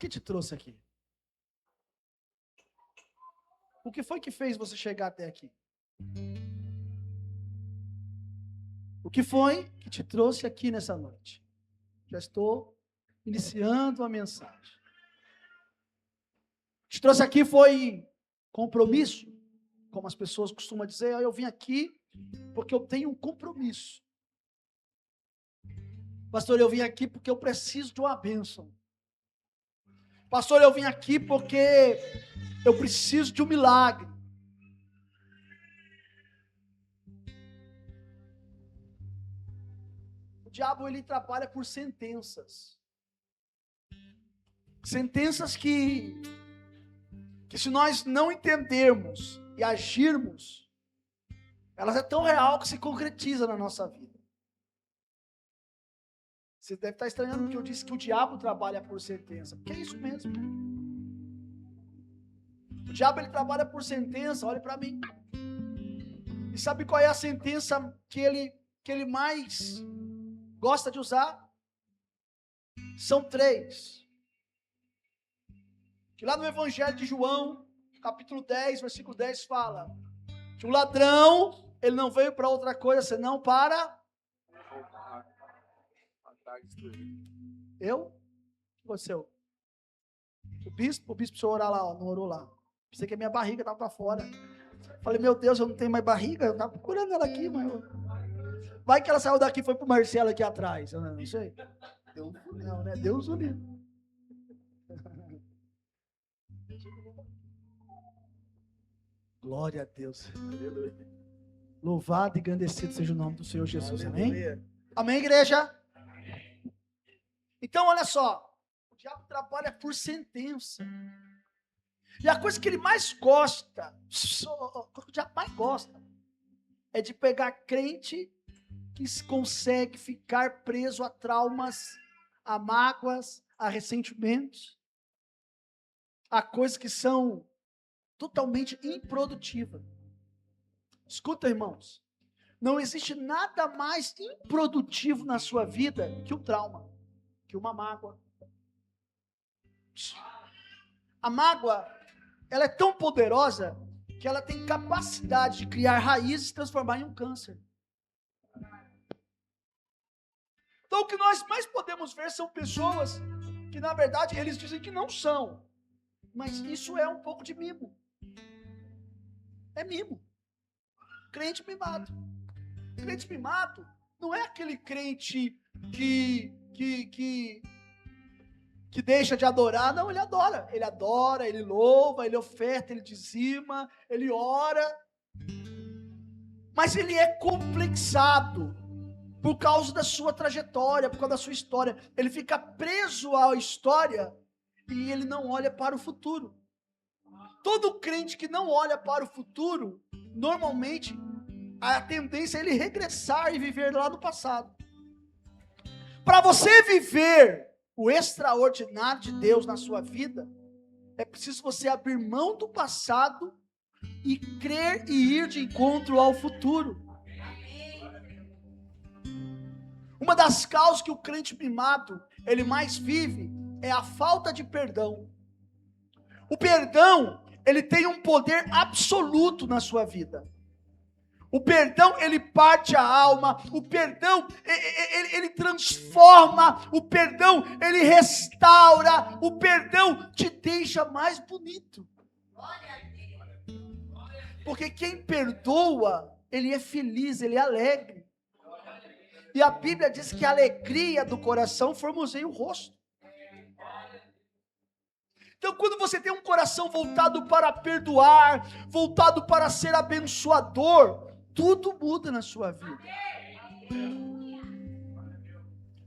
que te trouxe aqui? O que foi que fez você chegar até aqui? O que foi que te trouxe aqui nessa noite? Já estou iniciando a mensagem. Te trouxe aqui foi compromisso, como as pessoas costumam dizer. Eu vim aqui porque eu tenho um compromisso. Pastor, eu vim aqui porque eu preciso de uma bênção. Pastor, eu vim aqui porque eu preciso de um milagre. O diabo, ele trabalha por sentenças. Sentenças que se nós não entendermos e agirmos, elas é tão real que se concretiza na nossa vida. Você deve estar estranhando porque eu disse que o diabo trabalha por sentença. Porque é isso mesmo. O diabo, ele trabalha por sentença, olhe para mim. E sabe qual é a sentença que ele mais gosta de usar? São 3. Que lá no Evangelho de João, capítulo 10, versículo 10, fala que o ladrão, ele não veio para outra coisa senão para... Eu? O que aconteceu? O bispo precisou orar lá, ó, não orou lá. Pensei que a minha barriga estava para fora. Falei, meu Deus, eu não tenho mais barriga, eu estava procurando ela aqui, mas... Vai que ela saiu daqui e foi pro Marcelo aqui atrás, eu não sei. Deus não, né? Deus o livre. Glória a Deus. Aleluia. Louvado e engrandecido seja o nome do Senhor Jesus. Aleluia. Amém? Amém, igreja? Então, olha só. O diabo trabalha por sentença. E a coisa que ele mais gosta, o diabo mais gosta, é de pegar crente que consegue ficar preso a traumas, a mágoas, a ressentimentos, a coisas que são totalmente improdutivas. Escuta, irmãos, não existe nada mais improdutivo na sua vida que o trauma, que uma mágoa. A mágoa, ela é tão poderosa que ela tem capacidade de criar raízes e transformar em um câncer. Então, o que nós mais podemos ver são pessoas que, na verdade, eles dizem que não são. Mas isso é um pouco de mimo. É mimo. Crente mimado. Crente mimado não é aquele crente que deixa de adorar. Não, ele adora. Ele adora, ele louva, ele oferta, ele dizima, ele ora. Mas ele é complexado por causa da sua trajetória, por causa da sua história. Ele fica preso à história e ele não olha para o futuro. Todo crente que não olha para o futuro, normalmente, a tendência é ele regressar e viver lá no passado. Para você viver o extraordinário de Deus na sua vida, é preciso você abrir mão do passado e crer e ir de encontro ao futuro. Uma das causas que o crente mimado, ele mais vive, é a falta de perdão. O perdão, ele tem um poder absoluto na sua vida. O perdão, ele parte a alma. O perdão, ele transforma. O perdão, ele restaura. O perdão te deixa mais bonito. Porque quem perdoa, ele é feliz, ele é alegre. E a Bíblia diz que a alegria do coração formoseia o rosto. Então, quando você tem um coração voltado para perdoar, voltado para ser abençoador, tudo muda na sua vida.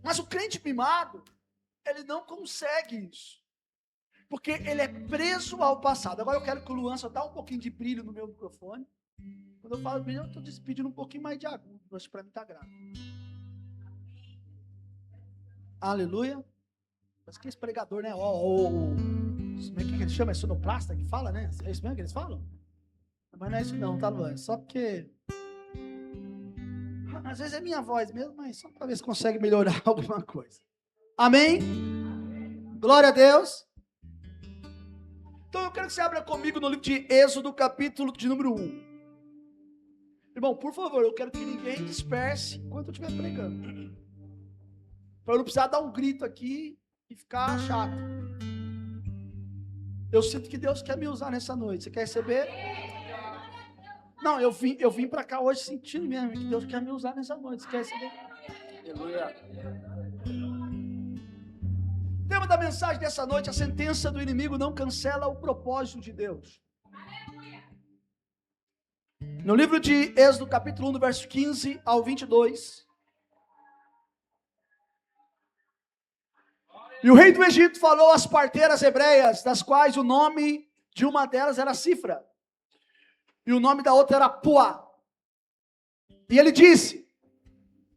Mas o crente mimado, ele não consegue isso. Porque ele é preso ao passado. Agora eu quero que o Luan só dá um pouquinho de brilho no meu microfone. Quando eu falo brilho, eu estou despedindo um pouquinho mais de agudo. Acho que para mim está grave. Aleluia. Mas que esse pregador, né? Como é que ele chama? É sonoplasta que fala, né? É isso mesmo que eles falam? Mas não é isso não, tá, Luan? É só porque... Às vezes é minha voz mesmo, mas só para ver se consegue melhorar alguma coisa. Amém? Glória a Deus. Então eu quero que você abra comigo no livro de Êxodo, capítulo de número 1. Irmão, por favor, eu quero que ninguém disperse enquanto eu estiver pregando. Para eu não precisar dar um grito aqui e ficar chato. Eu sinto que Deus quer me usar nessa noite. Você quer receber? Não, eu vim para cá hoje sentindo mesmo que Deus quer me usar nessa noite. Você quer receber? Aleluia. O tema da mensagem dessa noite: a sentença do inimigo não cancela o propósito de Deus. No livro de Êxodo, capítulo 1, do verso 15 ao 22. E o rei do Egito falou às parteiras hebreias, das quais o nome de uma delas era Cifra, e o nome da outra era Puá. E ele disse: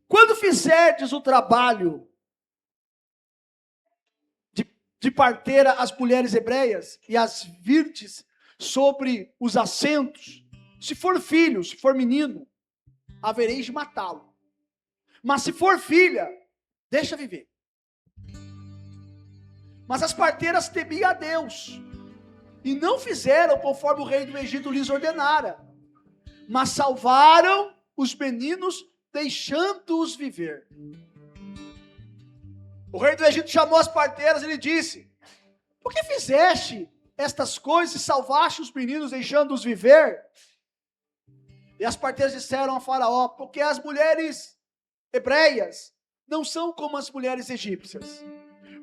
quando fizerdes o trabalho de parteira às mulheres hebreias, e as virdes sobre os assentos, se for filho, se for menino, havereis de matá-lo. Mas se for filha, deixa viver. Mas as parteiras temiam a Deus, e não fizeram conforme o rei do Egito lhes ordenara, mas salvaram os meninos, deixando-os viver. O rei do Egito chamou as parteiras e lhe disse: por que fizeste estas coisas e salvaste os meninos, deixando-os viver? E as parteiras disseram a Faraó: porque as mulheres hebreias não são como as mulheres egípcias,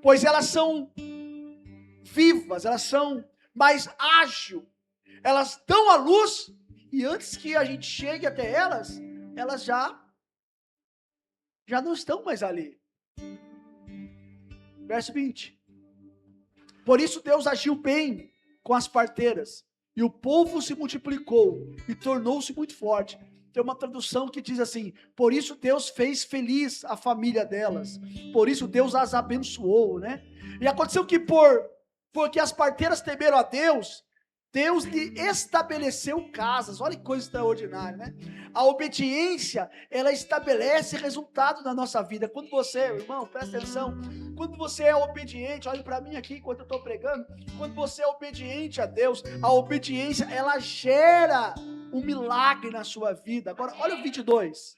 pois elas são vivas, elas são mais ágeis, elas dão a luz, e antes que a gente chegue até elas, elas já não estão mais ali. Verso 20. Por isso Deus agiu bem com as parteiras, e o povo se multiplicou e tornou-se muito forte. Tem uma tradução que diz assim: por isso Deus fez feliz a família delas, por isso Deus as abençoou, né? E aconteceu que porque as parteiras temeram a Deus, Deus lhe estabeleceu casas. Olha que coisa extraordinária, né? A obediência, ela estabelece resultado na nossa vida. Quando você, irmão, presta atenção, quando você é obediente, olhe para mim aqui enquanto eu estou pregando, quando você é obediente a Deus, a obediência, ela gera um milagre na sua vida. Agora, olha o 22.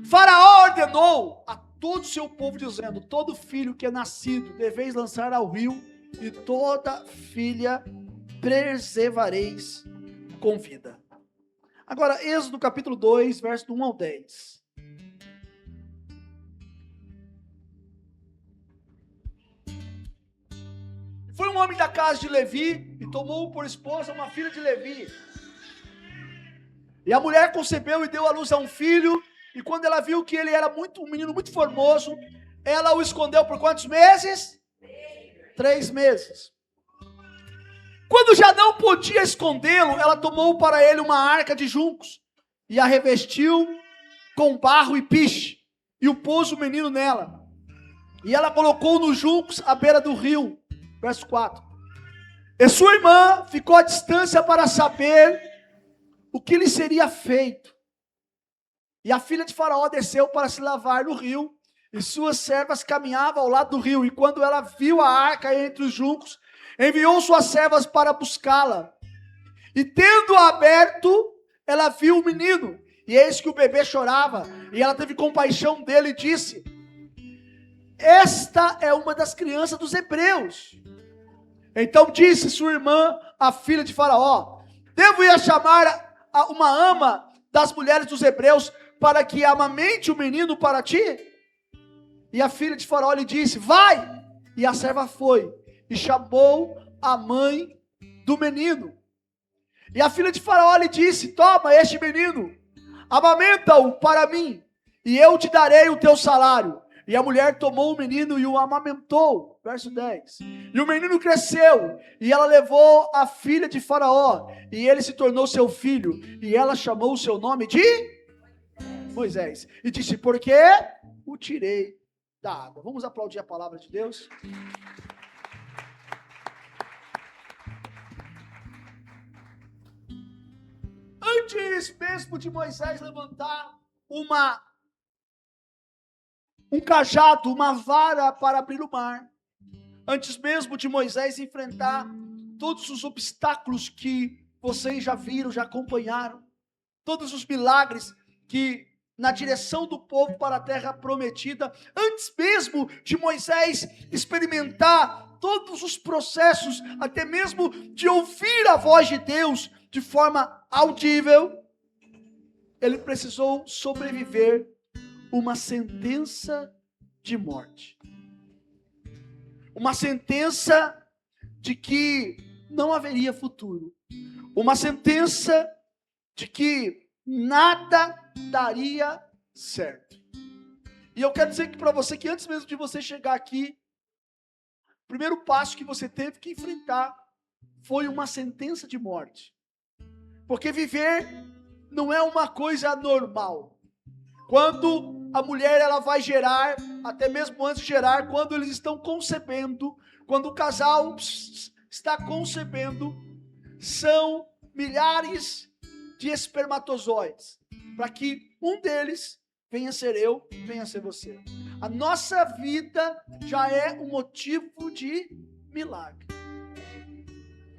Faraó ordenou a todo o seu povo, dizendo: todo filho que é nascido deveis lançar ao rio, e toda filha preservareis com vida. Agora, Êxodo capítulo 2, verso 1 ao 10. Foi um homem da casa de Levi, e tomou por esposa uma filha de Levi. E a mulher concebeu e deu à luz a um filho, e quando ela viu que ele era um menino muito formoso, ela o escondeu por quantos meses? 3 meses. Quando já não podia escondê-lo, ela tomou para ele uma arca de juncos, e a revestiu com barro e piche, e o pôs o menino nela. E ela colocou nos juncos à beira do rio. Verso 4. E sua irmã ficou à distância para saber o que lhe seria feito. E a filha de Faraó desceu para se lavar no rio, e suas servas caminhavam ao lado do rio. E quando ela viu a arca entre os juncos, enviou suas servas para buscá-la. E tendo-a aberto, ela viu o menino, e eis que o bebê chorava. E ela teve compaixão dele e disse: esta é uma das crianças dos hebreus. Então disse sua irmã, a filha de Faraó: devo ir a chamar uma ama das mulheres dos hebreus, para que amamente o menino para ti? E a filha de Faraó lhe disse: vai. E a serva foi, e chamou a mãe do menino. E a filha de Faraó lhe disse: toma este menino, amamenta-o para mim, e eu te darei o teu salário. E a mulher tomou o menino e o amamentou. Verso 10. E o menino cresceu, e ela levou a filha de Faraó, e ele se tornou seu filho, e ela chamou o seu nome de Moisés. E disse: porque o tirei da água. Vamos aplaudir a palavra de Deus. Antes mesmo de Moisés levantar um cajado, uma vara para abrir o mar, antes mesmo de Moisés enfrentar todos os obstáculos que vocês já viram, já acompanharam, todos os milagres que na direção do povo para a terra prometida, antes mesmo de Moisés experimentar todos os processos, até mesmo de ouvir a voz de Deus de forma audível, ele precisou sobreviver uma sentença de morte. Uma sentença de que não haveria futuro. Uma sentença de que nada daria certo. E eu quero dizer que para você que antes mesmo de você chegar aqui, o primeiro passo que você teve que enfrentar foi uma sentença de morte. Porque viver não é uma coisa normal. Quando a mulher ela vai gerar, até mesmo antes de gerar, quando eles estão concebendo, quando o casal está concebendo, são milhares de espermatozoides, para que um deles venha a ser eu, venha a ser você. A nossa vida já é um motivo de milagre.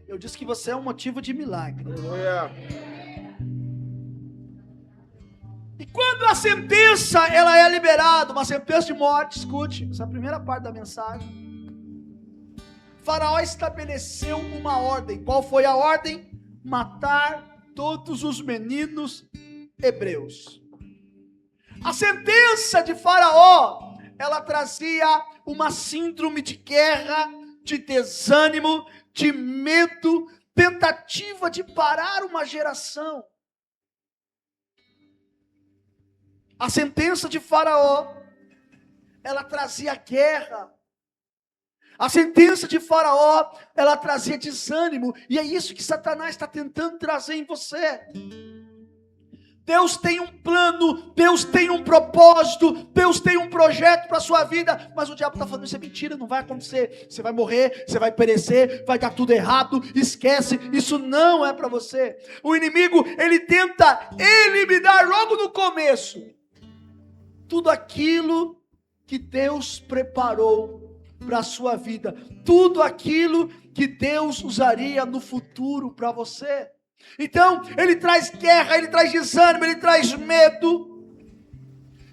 Eu disse que você é um motivo de milagre. E quando a sentença ela é liberada, uma sentença de morte, escute, essa é a primeira parte da mensagem. Faraó estabeleceu uma ordem. Qual foi a ordem? Matar todos os meninos hebreus. A sentença de Faraó, ela trazia uma síndrome de guerra, de desânimo, de medo, tentativa de parar uma geração. A sentença de Faraó, ela trazia guerra. A sentença de Faraó, ela trazia desânimo. E é isso que Satanás está tentando trazer em você. Deus tem um plano, Deus tem um propósito, Deus tem um projeto para a sua vida, mas o diabo está falando, isso é mentira, não vai acontecer, você vai morrer, você vai perecer, vai dar tudo errado, esquece, isso não é para você. O inimigo, ele tenta eliminar logo no começo, tudo aquilo que Deus preparou para a sua vida, tudo aquilo que Deus usaria no futuro para você. Então, ele traz guerra, ele traz desânimo, ele traz medo.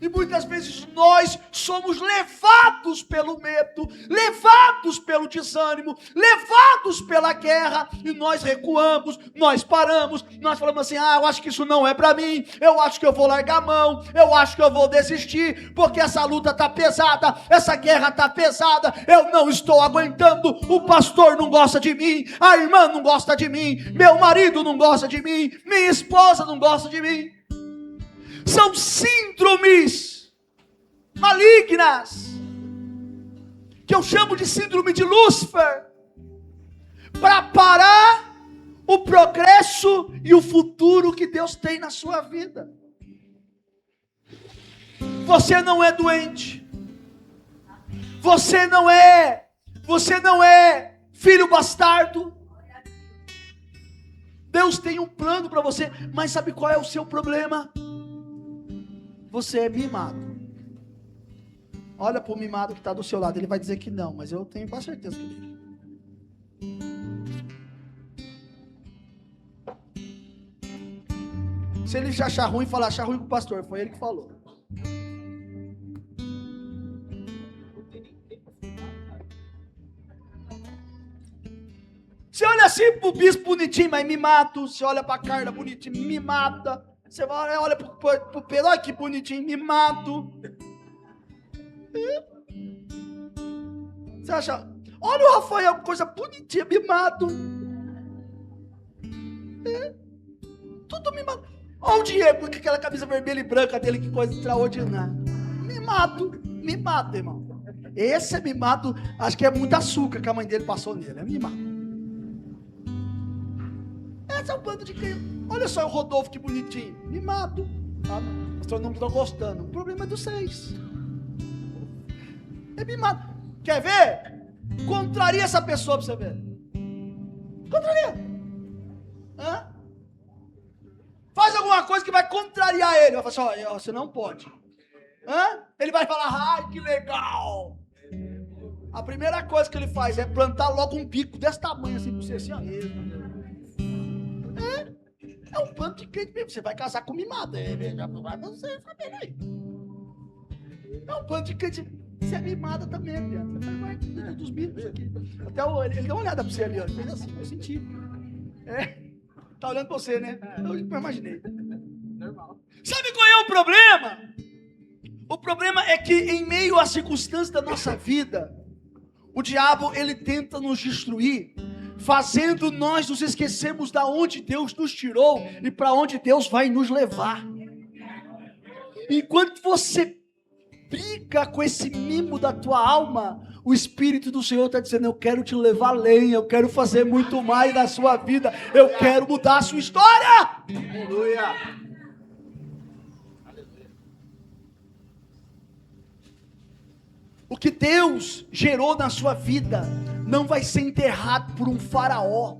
E muitas vezes nós somos levados pelo medo, levados pelo desânimo, levados pela guerra, e nós recuamos, nós paramos, nós falamos assim, eu acho que isso não é para mim, eu acho que eu vou largar a mão, eu acho que eu vou desistir, porque essa luta está pesada, essa guerra está pesada, eu não estou aguentando, o pastor não gosta de mim, a irmã não gosta de mim, meu marido não gosta de mim, minha esposa não gosta de mim. São síndromes malignas, que eu chamo de síndrome de Lúcifer, para parar o progresso e o futuro que Deus tem na sua vida. Você não é doente, você não é filho bastardo. Deus tem um plano para você, mas sabe qual é o seu problema? Você é mimado. Olha para o mimado que está do seu lado, ele vai dizer que não, mas eu tenho quase certeza que ele. Se ele já achar ruim, falar achar ruim com o pastor, foi ele que falou. Você olha assim para o bispo bonitinho, mas mimado. Você olha para a Carla bonitinho, mimada. Você olha para o Pedro, olha que bonitinho, mimado. Você acha, olha o Rafael, coisa bonitinha, mimado. Tudo mimado. Olha o Diego com aquela camisa vermelha e branca dele, que coisa extraordinária. Mimado, irmão. Esse é mimado, acho que é muito açúcar que a mãe dele passou nele, é mimado. Esse é o bando de criança. Olha só o Rodolfo, que bonitinho. Mimado. O pastor não está gostando. O problema é dos 6. É mimado. Quer ver? Contraria essa pessoa para você ver. Contraria. Faz alguma coisa que vai contrariar ele. Vai falar assim, você não pode. Ele vai falar, ai, que legal. A primeira coisa que ele faz é plantar logo um bico desse tamanho assim pra você, assim, ó. É um plano de crente mesmo. Você vai casar com mimada. Já vai você sabendo aí. É um plano de crente. Você é mimada também, Adriano. Você vai dos bicos aqui. Até ele deu uma olhada pra você ali, ó. Ele fez assim, eu senti. Tá olhando pra você, né? Eu imaginei. Normal. Sabe qual é o problema? O problema é que em meio às circunstâncias da nossa vida, o diabo, ele tenta nos destruir, fazendo nós nos esquecermos da onde Deus nos tirou e para onde Deus vai nos levar. Enquanto você briga com esse mimo da tua alma, o Espírito do Senhor está dizendo: eu quero te levar além, eu quero fazer muito mais na sua vida, eu quero mudar a sua história. Aleluia. O que Deus gerou na sua vida não vai ser enterrado por um faraó.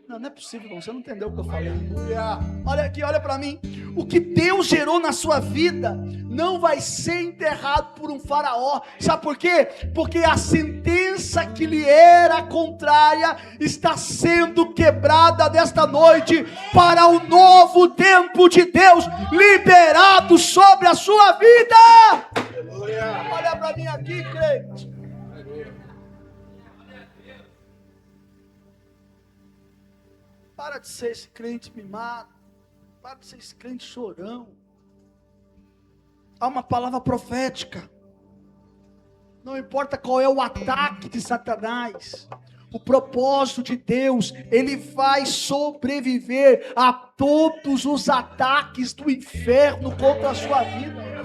Não é possível, irmão. Você não entendeu o que eu falei. Olha aqui, olha para mim. O que Deus gerou na sua vida não vai ser enterrado por um faraó. Sabe por quê? Porque a sentença que lhe era contrária está sendo quebrada desta noite para o novo tempo de Deus liberado sobre a sua vida. Olha para mim aqui, crente. Para de ser esse crente mimado. Para de ser esse crente chorão. Há uma palavra profética. Não importa qual é o ataque de Satanás, o propósito de Deus, ele vai sobreviver a todos os ataques do inferno contra a sua vida.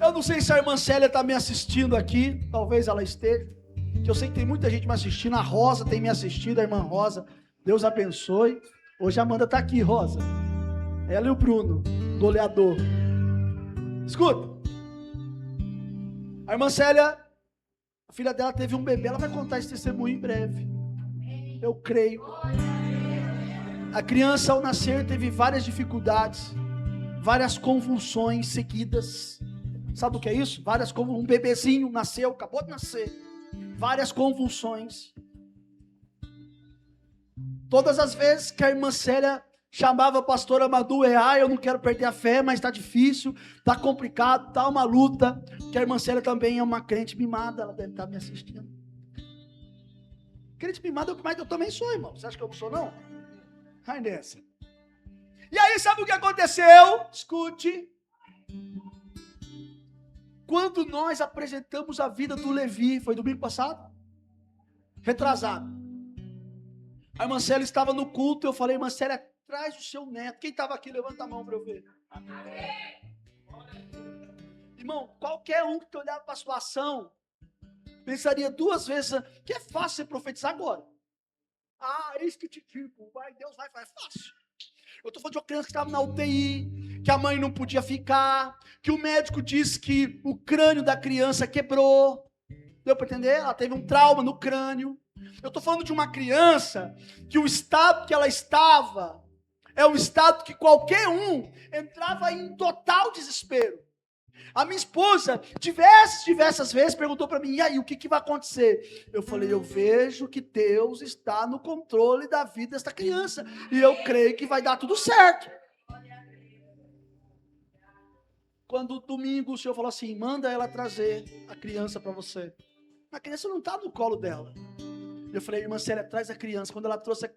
Eu não sei se a irmã Célia está me assistindo aqui, talvez ela esteja, que eu sei que tem muita gente me assistindo, a Rosa tem me assistido, a irmã Rosa, Deus abençoe. Hoje a Amanda está aqui, Rosa, ela e o Bruno, goleador. Escuta, a irmã Célia, a filha dela teve um bebê, ela vai contar esse testemunho em breve, eu creio. A criança ao nascer teve várias dificuldades, várias convulsões seguidas. Sabe o que é isso? Um bebezinho nasceu, acabou de nascer, várias convulsões. Todas as vezes que a irmã Célia chamava a pastora Madu, eu não quero perder a fé, mas está difícil, está complicado, está uma luta, que a irmã Célia também é uma crente mimada, ela deve estar me assistindo. Crente mimada é o que mais eu também sou, irmão. Você acha que eu não sou, não? Ai, nessa. E aí, sabe o que aconteceu? Escute. Quando nós apresentamos a vida do Levi, foi domingo passado? Retrasado. A irmã Célia estava no culto, eu falei: irmã Célia, traz o seu neto. Quem estava aqui, levanta a mão para eu ver. Irmão, qualquer um que olhava para a situação, pensaria duas vezes, que é fácil você profetizar agora. Isso que te digo, Deus vai fazer, é fácil. Eu estou falando de uma criança que estava na UTI, que a mãe não podia ficar, que o médico disse que o crânio da criança quebrou. Deu para entender? Ela teve um trauma no crânio. Eu estou falando de uma criança que o estado que ela estava é um estado que qualquer um entrava em total desespero. A minha esposa, diversas vezes, perguntou para mim: e aí, o que vai acontecer? Eu falei: eu vejo que Deus está no controle da vida desta criança, e eu creio que vai dar tudo certo. Quando domingo o Senhor falou assim: manda ela trazer a criança para você. A criança não está no colo dela. Eu falei: irmã Célia, traz a criança. Quando ela trouxe,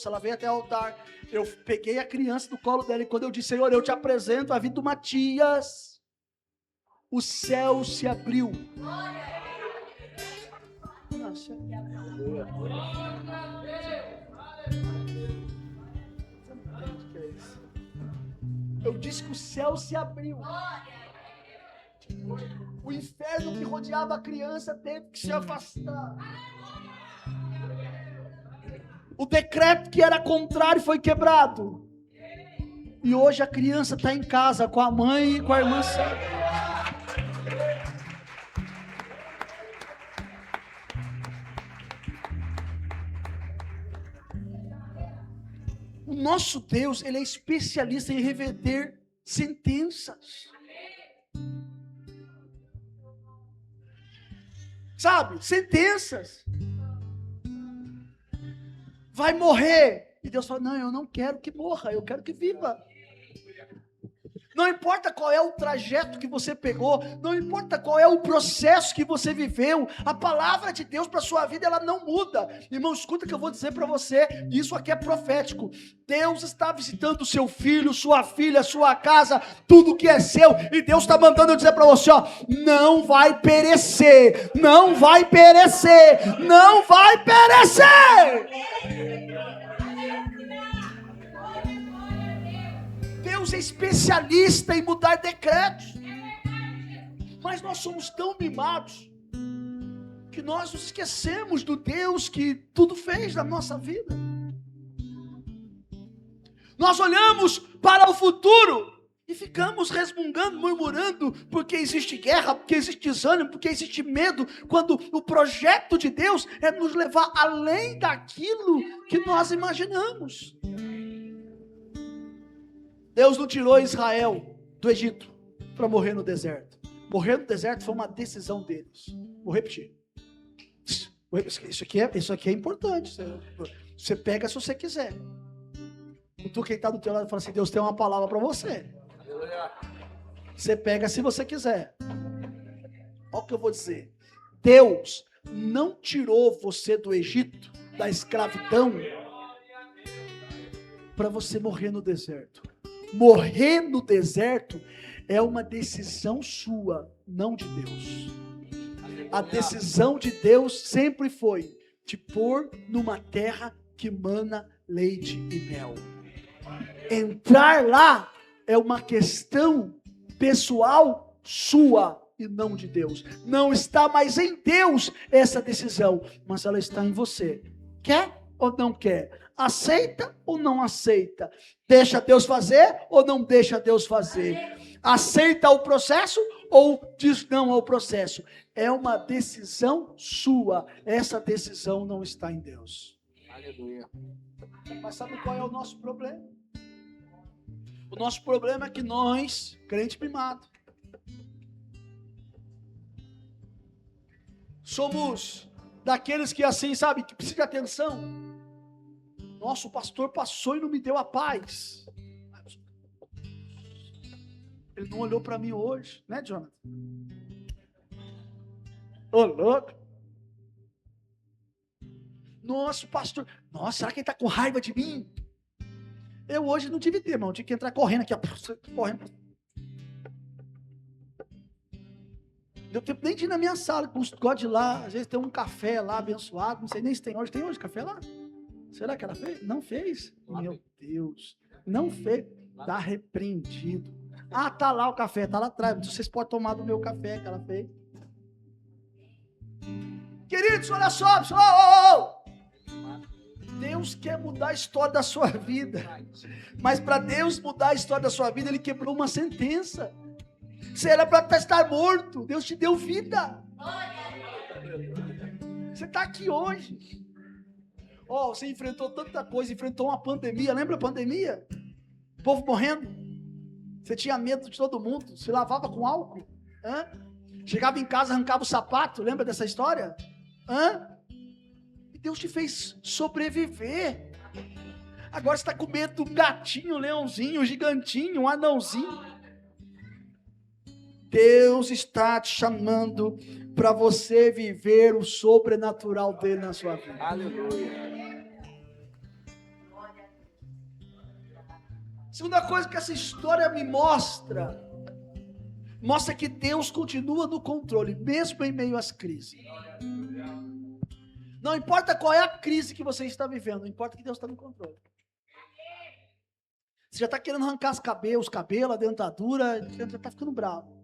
ela veio até o altar. Eu peguei a criança do colo dela, e quando eu disse: Senhor, eu te apresento a vida do Matias, o céu se abriu. Nossa. Eu disse que o céu se abriu. O inferno que rodeava a criança teve que se afastar. O decreto que era contrário foi quebrado. E hoje a criança está em casa com a mãe e com a irmã Célia. O nosso Deus, ele é especialista em reverter sentenças. sabe, sentenças. Vai morrer. E Deus fala, não, eu não quero que morra, eu quero que viva. Não importa qual é o trajeto que você pegou, não importa qual é o processo que você viveu, a palavra de Deus para a sua vida, ela não muda. Irmão, escuta o que eu vou dizer para você, isso aqui é profético. Deus está visitando o seu filho, sua filha, sua casa, tudo que é seu, e Deus está mandando eu dizer para você, ó, não vai perecer, não vai perecer, não vai perecer. Deus é especialista em mudar decretos, mas nós somos tão mimados que nós nos esquecemos do Deus que tudo fez na nossa vida. Nós olhamos para o futuro e ficamos resmungando, murmurando, porque existe guerra, porque existe desânimo, porque existe medo, quando o projeto de Deus é nos levar além daquilo que nós imaginamos. Deus não tirou Israel do Egito para morrer no deserto. Morrer no deserto foi uma decisão deles. Vou repetir. Isso aqui é importante. Você pega se você quiser. Tu quem está do teu lado fala assim, Deus tem uma palavra para você. Você pega se você quiser. Olha o que eu vou dizer. Deus não tirou você do Egito, da escravidão, para você morrer no deserto. Morrer no deserto é uma decisão sua, não de Deus. A decisão de Deus sempre foi te pôr numa terra que mana leite e mel. Entrar lá é uma questão pessoal sua e não de Deus. Não está mais em Deus essa decisão, mas ela está em você. Quer ou não quer? Aceita ou não aceita? Deixa Deus fazer ou não deixa Deus fazer? Aceita o processo ou diz não ao processo? É uma decisão sua. Essa decisão não está em Deus. Aleluia. Mas sabe qual é o nosso problema? O nosso problema é que nós, crente mimado, somos daqueles que assim, sabe, que precisa de atenção. Nossa, o pastor passou e não me deu a paz. Ele não olhou para mim hoje, né, Jonathan? Ô, louco. Nossa, pastor. Nossa, será que ele está com raiva de mim? Eu hoje não tive tempo, irmão. Tive que entrar correndo aqui, ó. Correndo. Deu tempo nem de ir na minha sala, gosto de ir lá. Às vezes tem um café lá abençoado. Não sei nem se tem hoje. Tem hoje café lá? Será que ela fez? Não fez? Meu Deus. Não fez. Está repreendido. Ah, tá lá o café, tá lá atrás. Vocês podem tomar do meu café que ela fez. Queridos, olha só. Deus quer mudar a história da sua vida. Mas para Deus mudar a história da sua vida, Ele quebrou uma sentença. Você era para estar morto. Deus te deu vida. Você está aqui hoje. Você enfrentou tanta coisa, enfrentou uma pandemia, lembra a pandemia? O povo morrendo, você tinha medo de todo mundo, se lavava com álcool, chegava em casa, arrancava o sapato, lembra dessa história? E Deus te fez sobreviver. Agora você está com medo de um gatinho, um leãozinho, um gigantinho, um anãozinho. Deus está te chamando para você viver o sobrenatural dele na sua vida. Aleluia. Segunda coisa que essa história me mostra que Deus continua no controle, mesmo em meio às crises. Não importa qual é a crise que você está vivendo, não importa que Deus está no controle. Você já está querendo arrancar os cabelos, a dentadura, já está ficando bravo.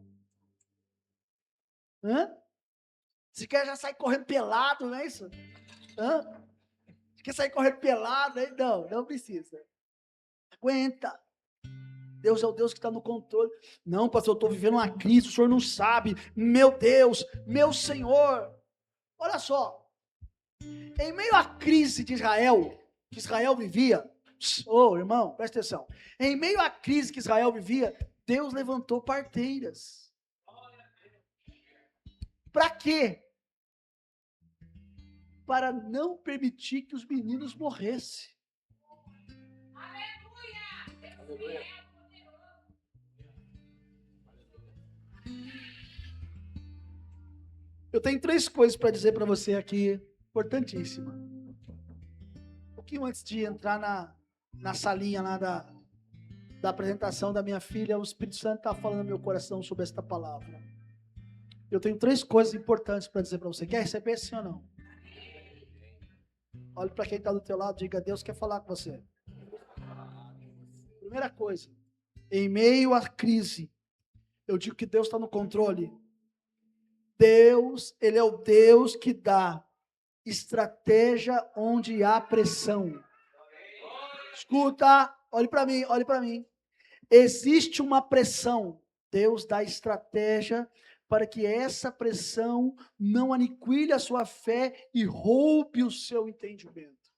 Você quer já sair correndo pelado, não é isso? Você quer sair correndo pelado? Não precisa. Aguenta. Deus é o Deus que está no controle. Não, pastor, eu estou vivendo uma crise, o senhor não sabe. Meu Deus, meu Senhor. Olha só. Em meio à crise de Israel, que Israel vivia, irmão, presta atenção. Em meio à crise que Israel vivia, Deus levantou parteiras. Para quê? para não permitir que os meninos morressem. Aleluia. Eu tenho 3 coisas para dizer para você aqui, importantíssima. Um pouquinho antes de entrar na salinha lá da apresentação da minha filha, o Espírito Santo está falando no meu coração sobre esta palavra. Eu tenho 3 coisas importantes para dizer para você. Quer receber sim ou não? Olhe para quem está do teu lado, diga: Deus quer falar com você. Primeira coisa, em meio à crise, eu digo que Deus está no controle. Deus, Ele é o Deus que dá estratégia onde há pressão. Escuta, olhe para mim, olhe para mim. Existe uma pressão, Deus dá estratégia para que essa pressão não aniquile a sua fé e roube o seu entendimento.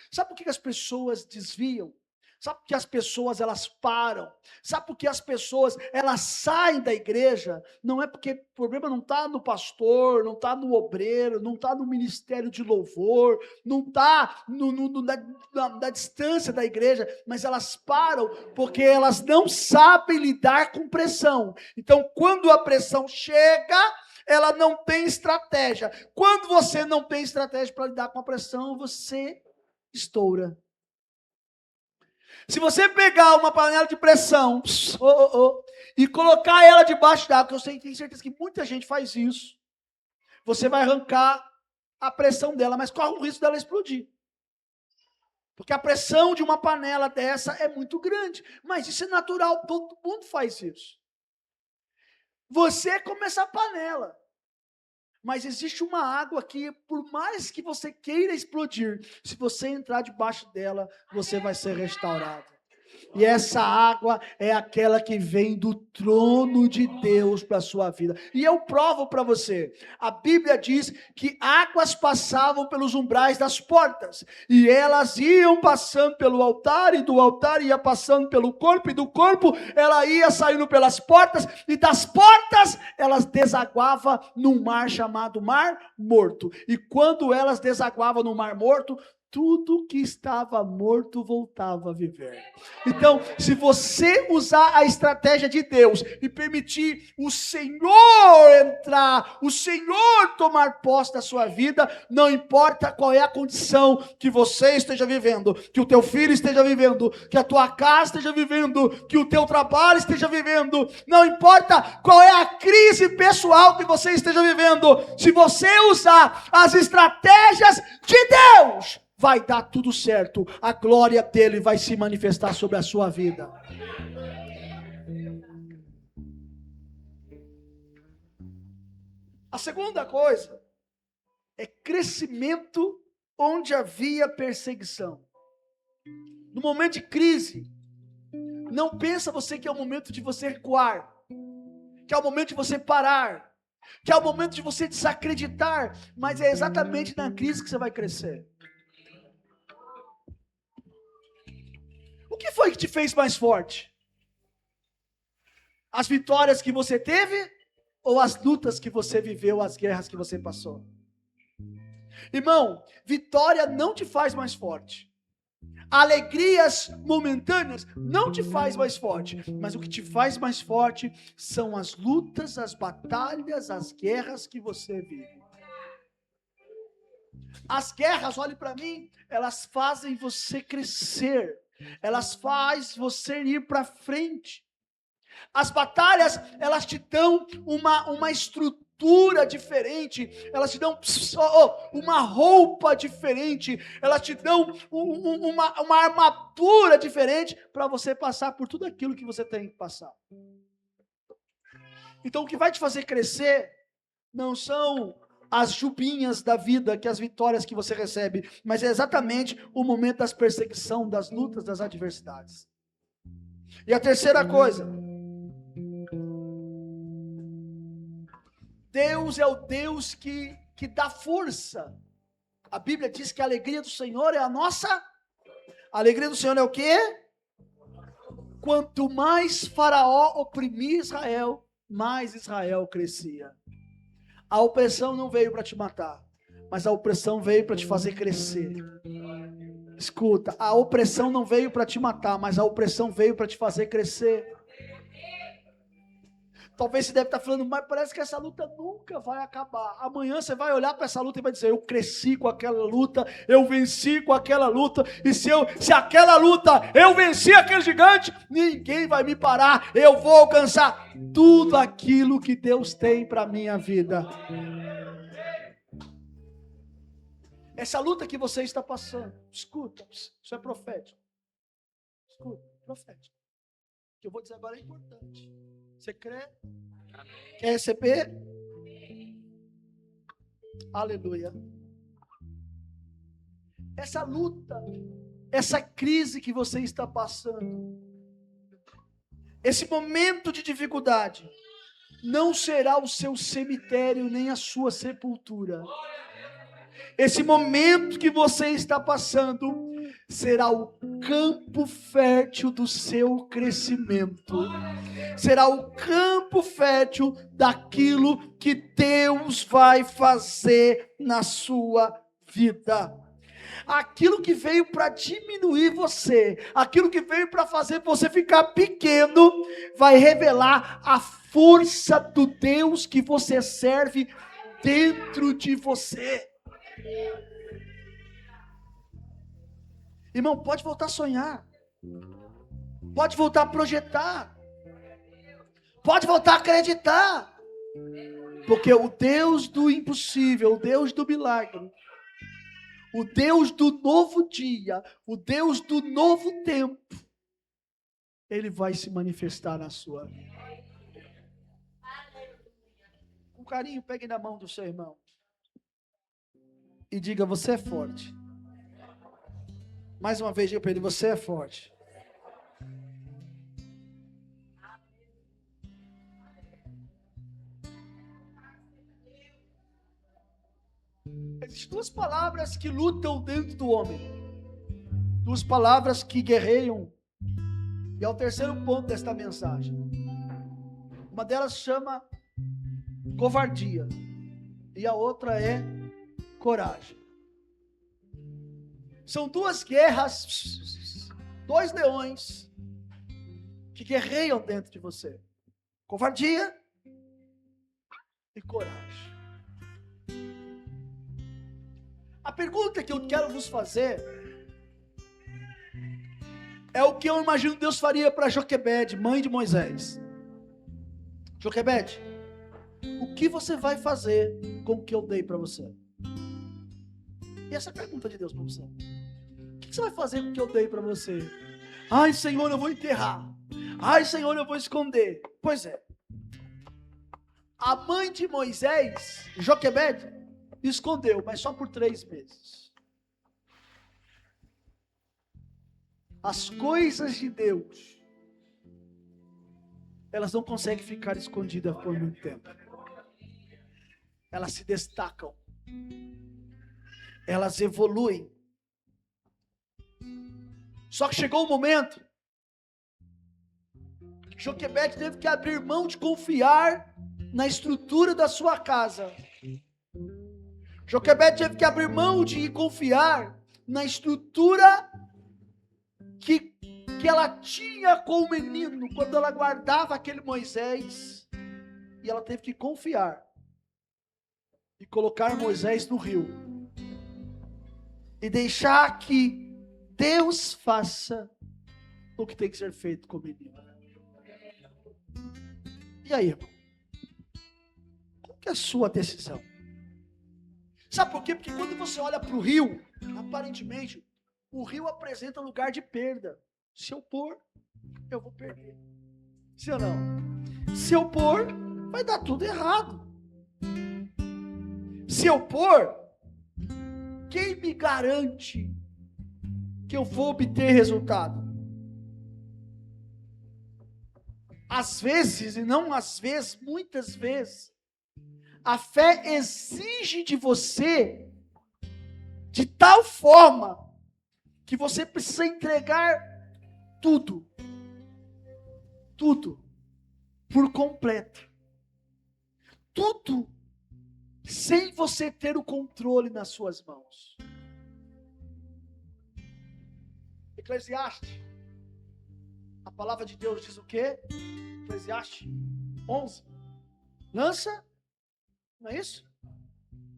Sabe por que as pessoas desviam? Sabe por que as pessoas elas param? Sabe por que as pessoas elas saem da igreja? Não é porque o problema não está no pastor, não está no obreiro, não está no ministério de louvor, não está na distância da igreja, mas elas param porque elas não sabem lidar com pressão. Então, quando a pressão chega, ela não tem estratégia. Quando você não tem estratégia para lidar com a pressão, você estoura. Se você pegar uma panela de pressão e colocar ela debaixo d'água, que eu tenho certeza que muita gente faz isso, você vai arrancar a pressão dela, mas corre o risco dela explodir. Porque a pressão de uma panela dessa é muito grande. Mas isso é natural, todo mundo faz isso. Você é como essa panela. Mas existe uma água que, por mais que você queira explodir, se você entrar debaixo dela, você vai ser restaurado. E essa água é aquela que vem do trono de Deus para a sua vida. E eu provo para você. A Bíblia diz que águas passavam pelos umbrais das portas. E elas iam passando pelo altar, e do altar ia passando pelo corpo, e do corpo ela ia saindo pelas portas, e das portas elas desaguavam num mar chamado Mar Morto. E quando elas desaguavam no Mar Morto, tudo que estava morto voltava a viver. Então, se você usar a estratégia de Deus e permitir o Senhor entrar, o Senhor tomar posse da sua vida, não importa qual é a condição que você esteja vivendo, que o teu filho esteja vivendo, que a tua casa esteja vivendo, que o teu trabalho esteja vivendo, não importa qual é a crise pessoal que você esteja vivendo, se você usar as estratégias de Deus, vai dar tudo certo. A glória dele vai se manifestar sobre a sua vida. A segunda coisa é crescimento onde havia perseguição. No momento de crise, não pensa você que é o momento de você recuar, que é o momento de você parar, que é o momento de você desacreditar, mas é exatamente na crise que você vai crescer. O que foi que te fez mais forte? As vitórias que você teve ou as lutas que você viveu, as guerras que você passou? Irmão, vitória não te faz mais forte. Alegrias momentâneas não te faz mais forte, mas o que te faz mais forte são as lutas, as batalhas, as guerras que você vive. As guerras, olhe para mim, elas fazem você crescer. Elas fazem você ir para frente. As batalhas, elas te dão uma estrutura diferente, elas te dão uma roupa diferente, elas te dão uma armadura diferente para você passar por tudo aquilo que você tem que passar. Então o que vai te fazer crescer não são as jubinhas da vida, que as vitórias que você recebe, mas é exatamente o momento das perseguições, das lutas, das adversidades. E a terceira coisa, Deus é o Deus que dá força. A Bíblia diz que a alegria do Senhor é a nossa. A alegria do Senhor é o quê? Quanto mais Faraó oprimia Israel, mais Israel crescia. A opressão não veio para te matar. mas a opressão veio para te fazer crescer. Escuta, a opressão não veio para te matar, mas a opressão veio para te fazer crescer. Talvez você deve estar falando, mas parece que essa luta nunca vai acabar. Amanhã você vai olhar para essa luta e vai dizer, eu cresci com aquela luta, eu venci com aquela luta, e se aquela luta eu venci aquele gigante, ninguém vai me parar, eu vou alcançar tudo aquilo que Deus tem para a minha vida. Essa luta que você está passando, escuta, isso é profético. Escuta, profético. O que eu vou dizer agora é importante. Você crê? Quer receber? Aleluia. Essa luta, essa crise que você está passando, esse momento de dificuldade, não será o seu cemitério nem a sua sepultura. Esse momento que você está passando será o campo fértil do seu crescimento. Será o campo fértil daquilo que Deus vai fazer na sua vida. Aquilo que veio para diminuir você, aquilo que veio para fazer você ficar pequeno, vai revelar a força do Deus que você serve dentro de você. Irmão, pode voltar a sonhar, pode voltar a projetar, pode voltar a acreditar, porque o Deus do impossível, o Deus do milagre, o Deus do novo dia, o Deus do novo tempo, Ele vai se manifestar na sua vida. Com carinho, pegue na mão do seu irmão e diga, você é forte. Mais uma vez, diga para ele, você é forte. Existem duas palavras que lutam dentro do homem. Duas palavras que guerreiam. E é o terceiro ponto desta mensagem. Uma delas chama covardia. E a outra é coragem. São duas guerras, dois leões que guerreiam dentro de você. Covardia e coragem. A pergunta que eu quero vos fazer é o que eu imagino Deus faria para Joquebede, mãe de Moisés. Joquebede, o que você vai fazer com o que eu dei para você? E essa é a pergunta de Deus para você. O que você vai fazer com o que eu dei para você? Ai, Senhor, eu vou enterrar. Ai, Senhor, eu vou esconder. Pois é. A mãe de Moisés, Joquebede, escondeu, mas só por 3 meses. As coisas de Deus, elas não conseguem ficar escondidas por muito tempo. Elas se destacam. Elas evoluem. Só que chegou o momento que Joquebede teve que abrir mão de confiar na estrutura da sua casa. Joquebede teve que abrir mão de confiar na estrutura que ela tinha com o menino, quando ela guardava aquele Moisés, e ela teve que confiar e colocar Moisés no rio e deixar que Deus faça o que tem que ser feito com o menino. E aí, irmão? Qual que é a sua decisão? Sabe por quê? Porque quando você olha para o rio, aparentemente, o rio apresenta lugar de perda. Se eu pôr, eu vou perder. Sim ou não? Se eu pôr, vai dar tudo errado. Se eu pôr, quem me garante que eu vou obter resultado? Às vezes, e não às vezes, muitas vezes, a fé exige de você de tal forma que você precisa entregar tudo por completo. Tudo sem você ter o controle nas suas mãos. Eclesiastes, a palavra de Deus diz o quê? Eclesiastes 11. Lança, não é isso?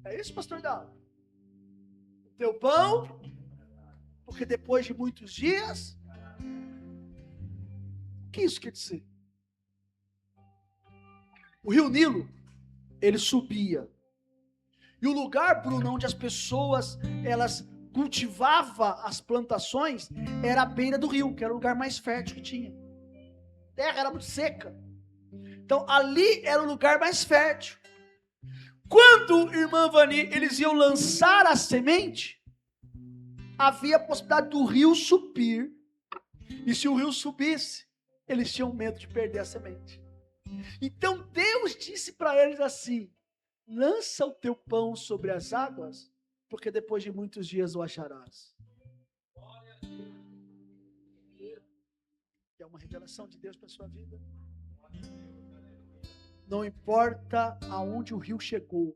É isso, pastor Dal? O teu pão, porque depois de muitos dias, o que isso quer dizer? O rio Nilo, ele subia. E o lugar, Bruno, onde as pessoas, elas cultivavam as plantações, era a beira do rio, que era o lugar mais fértil que tinha. A terra era muito seca. Então, ali era o lugar mais fértil. Quando, irmã Vani, eles iam lançar a semente, havia a possibilidade do rio subir. E se o rio subisse, eles tinham medo de perder a semente. Então, Deus disse para eles assim: lança o teu pão sobre as águas, porque depois de muitos dias o acharás. É uma revelação de Deus para a sua vida. Não importa aonde o rio chegou,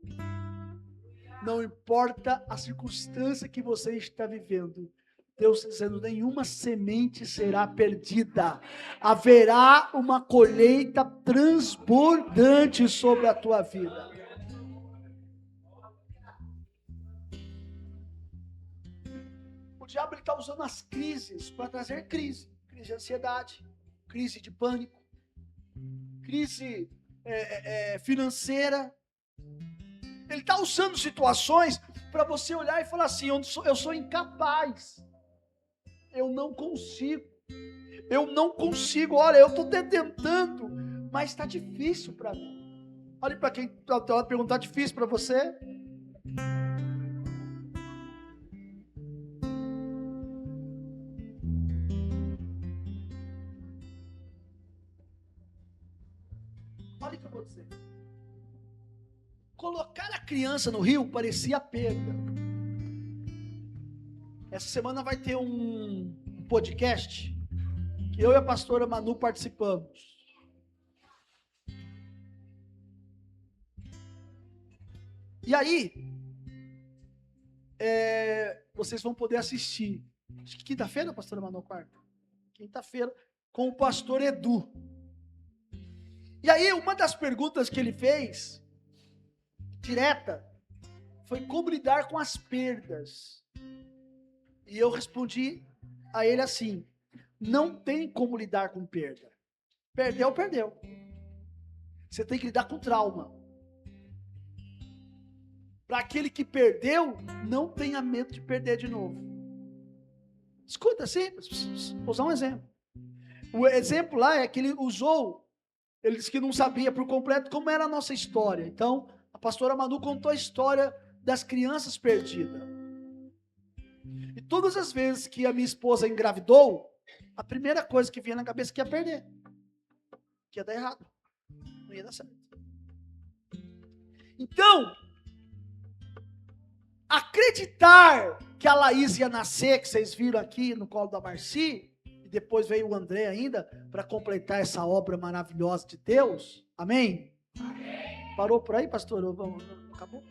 não importa a circunstância que você está vivendo, Deus está dizendo: nenhuma semente será perdida, haverá uma colheita transbordante sobre a tua vida. O diabo está usando as crises para trazer crise de ansiedade, crise de pânico, crise financeira. Ele está usando situações para você olhar e falar assim: eu sou incapaz, eu não consigo, olha, eu estou tentando, mas está difícil para mim. Olha para quem está perguntando: difícil para você? Olha o que eu vou dizer. Colocar a criança no rio parecia perda. Essa semana vai ter um podcast que eu e a pastora Manu participamos. E aí, vocês vão poder assistir. Acho que quinta-feira, pastora Manu, quarta? Quinta-feira, com o pastor Edu. E aí, uma das perguntas que ele fez, direta, foi como lidar com as perdas. E eu respondi a ele assim: não tem como lidar com perda. Perdeu, perdeu. Você tem que lidar com trauma. Para aquele que perdeu, não tenha medo de perder de novo. Escuta assim, vou usar um exemplo. O exemplo lá é que ele disse que não sabia por completo como era a nossa história. Então, a pastora Manu contou a história das crianças perdidas. E todas as vezes que a minha esposa engravidou, a primeira coisa que vinha na cabeça é que ia perder. Que ia dar errado. Não ia dar certo. Então, acreditar que a Laís ia nascer, que vocês viram aqui no colo da Marci, e depois veio o André ainda, para completar essa obra maravilhosa de Deus. Amém? Amém. Parou por aí, pastor? Acabou?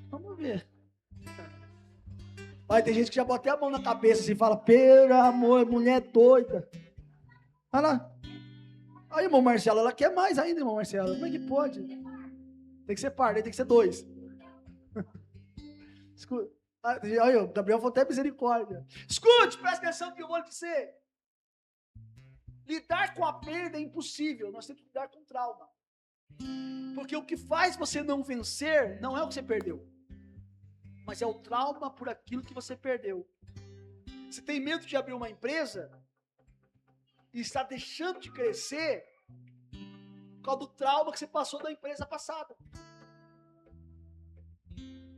Vamos ver. Vai, tem gente que já bota a mão na cabeça e fala: pelo amor, mulher doida. Vai lá. Aí, irmão Marcelo, ela quer mais ainda, irmão Marcelo. Como é que pode? Tem que ser par, tem que ser dois. Escuta. Olha, o Gabriel falou até misericórdia. Escute, presta atenção que eu vou dizer. Lidar com a perda é impossível. Nós temos que lidar com trauma. Porque o que faz você não vencer não é o que você perdeu, mas é o trauma por aquilo que você perdeu. Você tem medo de abrir uma empresa e está deixando de crescer por causa do trauma que você passou da empresa passada.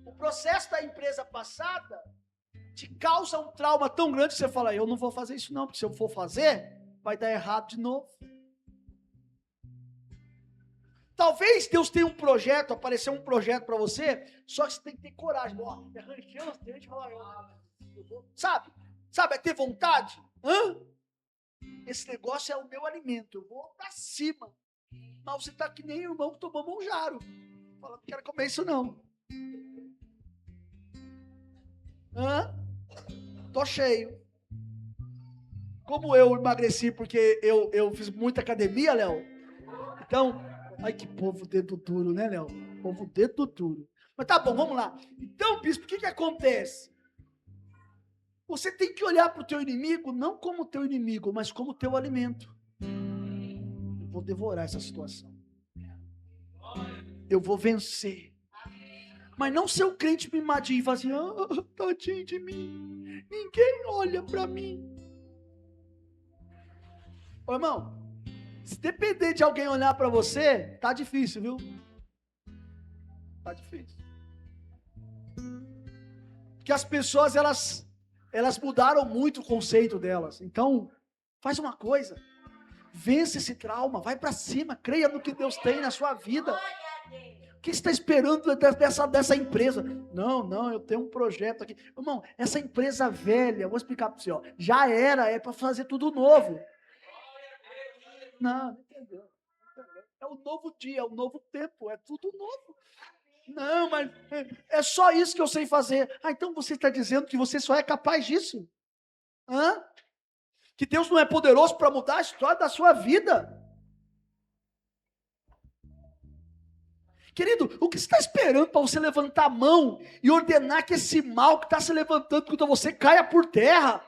O processo da empresa passada te causa um trauma tão grande que você fala: eu não vou fazer isso não, porque se eu for fazer, vai dar errado de novo. Talvez Deus tenha um projeto, apareceu um projeto para você, só que você tem que ter coragem. Ó, é ranchando, tem gente que fala: sabe, é ter vontade. Esse negócio é o meu alimento, eu vou para cima. Mas você está que nem irmão que tomou manjaro. Não quero comer isso não. Tô cheio. Como eu emagreci porque eu fiz muita academia, Léo. Então, ai que povo dedo duro, né, Léo? Povo dedo duro. Mas tá bom, vamos lá. Então, bispo, o que acontece? Você tem que olhar para o teu inimigo não como teu inimigo, mas como teu alimento. Eu vou devorar essa situação. Eu vou vencer. Mas não ser um crente mimadinho e falar assim, tadinho de mim. Ninguém olha para mim. Ô, irmão, se depender de alguém olhar para você, tá difícil, viu? Tá difícil. Porque as pessoas, elas mudaram muito o conceito delas. Então, faz uma coisa. Vence esse trauma, vai para cima, creia no que Deus tem na sua vida. O que você está esperando dessa empresa? Não, eu tenho um projeto aqui. Irmão, essa empresa velha, vou explicar para você, já é para fazer tudo novo. Não entendeu. É o novo dia, é o novo tempo, é tudo novo. Não, mas é só isso que eu sei fazer. Então você está dizendo que você só é capaz disso? Que Deus não é poderoso para mudar a história da sua vida? Querido, o que você está esperando para você levantar a mão e ordenar que esse mal que está se levantando contra você caia por terra?